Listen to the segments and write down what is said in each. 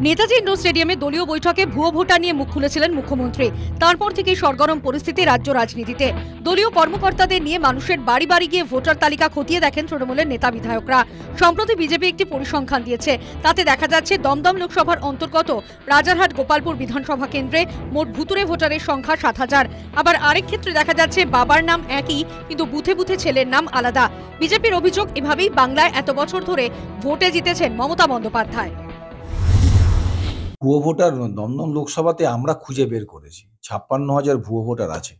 Netaji indoor স্টেডিয়ামে দলীয় বৈঠকে ভুয়ো ভোটার নিয়ে মুখ খুলেছিলেন মুখ্যমন্ত্রী। তারপর থেকেই সরগরম পরিস্থিতি রাজ্য রাজনীতিতে। দলীয় কর্মকর্তাদের নিয়ে মানুষের বাড়ি বাড়ি গিয়ে ভোটার তালিকা খতিয়ে দেখেন তৃণমূলের নেতা বিধায়করা। সম্প্রতি বিজেপি একটি পরিসংখ্যান দিয়েছে, তাতে দেখা যাচ্ছে দমদম লোকসভার অন্তর্গত রাজারহাট গোপালপুর বিধানসভা কেন্দ্রে মোট ভুতুরে ভোটারের সংখ্যা ৭,০০০। আবার আরেক ক্ষেত্রে দেখা যাচ্ছে বাবার নাম একই, কিন্তু বুথে বুথে ছেলের নাম আলাদা। বিজেপির অভিযোগ, এভাবেই বাংলায় এত বছর ধরে ভোটে জিতেছেন মমতা বন্দ্যোপাধ্যায়। ভুয়ো ভোটার দমদম লোকসভাতে আমরা খুঁজে বের করেছি। ৫৬,০০০ ভুয়ো ভোটার আছে,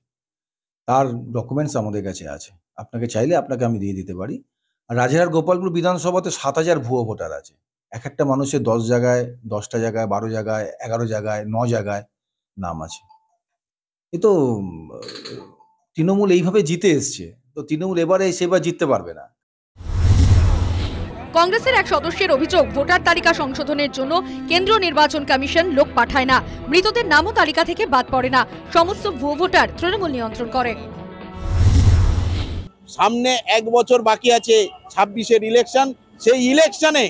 তার ডকুমেন্টস আমাদের কাছে আছে। আপনাকে চাইলে আপনাকে আমি দিয়ে দিতে পারি। আর রাজারহাট গোপালপুর বিধানসভাতে ৭,০০০ ভুয়ো ভোটার আছে। এক একটা মানুষের ১০ জায়গায়, ১০টা জায়গায়, ১২ জায়গায়, ১১ জায়গায়, ৯ জায়গায় নাম আছে। এ তো তৃণমূল এইভাবে জিতে এসছে, তো তৃণমূল এবারে সেবার জিততে পারবে না। কংগ্রেসের এক সদস্যের অভিযোগ, ভোটার তালিকা সংশোধনের জন্য কেন্দ্রীয় নির্বাচন কমিশন লোক পাঠায় না, মৃতদের নামও তালিকা থেকে বাদ পড়ে না। সমস্ত ভুয়ো ভোটার তৃণমূল নিয়ন্ত্রণ করে। সামনে ১ বছর বাকি আছে ২৬-এর ইলেকশন। সেই ইলেকশনে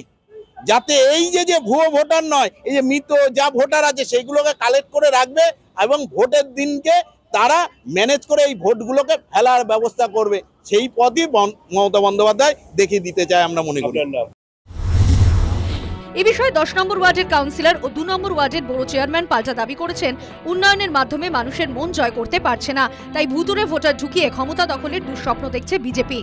যাতে এই যে ভুয়ো ভোটার নয়, এই যে মৃত যা ভোটার আছে সেইগুলোকে কালেক্ট করে রাখবে এবং ভোটের দিনকে তারা ম্যানেজ করে এই ভোটগুলোকে ফেলার ব্যবস্থা করবে। সেই পথই মমতা বন্দ্যোপাধ্যায় দেখিয়ে দিতে চায় আমরা মনে করি। এ বিষয়ে ১০ নম্বর ওয়ার্ডের কাউন্সিলর ও ২ নম্বর ওয়ার্ডের বড় চেয়ারম্যান পাল্টা দাবি করেছেন, উন্নয়নের মাধ্যমে মানুষের মন জয় করতে পারছে না, তাই ভুতুরে ভোটার ঢুকিয়ে ক্ষমতা দখলের দুঃস্বপ্ন দেখছে বিজেপি।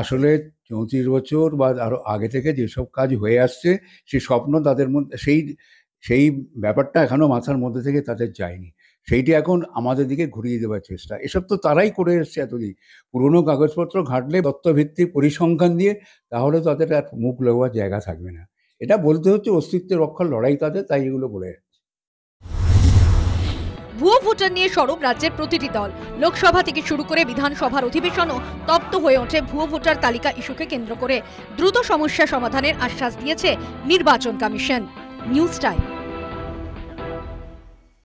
আসলে ৩৪ বছর বা আরো আগে থেকে যেসব কাজ হয়ে আসছে, সেই স্বপ্ন তাদের মধ্যে, সেই ব্যাপারটা এখনো মাথার মধ্যে থেকে তাদের যায়নি। সেইটি এখন আমাদের দিকে ঘুরিয়ে দেওয়ার চেষ্টা। এসব তো তারাই করে এসছে এতদিন। পুরনো কাগজপত্র ঘাঁটলে তথ্যভিত্তিক পরিসংখ্যান দিয়ে, তাহলে তাদের আর মুখ লগোয়ার জায়গা থাকবে না। এটা বলতে হচ্ছে অস্তিত্বের রক্ষার লড়াই তাদের, তাই এগুলো বলে যাচ্ছে। ভুয়ো ভোটার নিয়ে সরব রাজ্যের প্রতিটি দল। লোকসভা থেকে শুরু করে বিধানসভার অধিবেশনও তপ্ত হয়ে ওঠে ভুয়ো ভোটার তালিকা ইস্যুকে কেন্দ্র করে। দ্রুত সমস্যা সমাধানের আশ্বাস দিয়েছে নির্বাচন কমিশন। News time.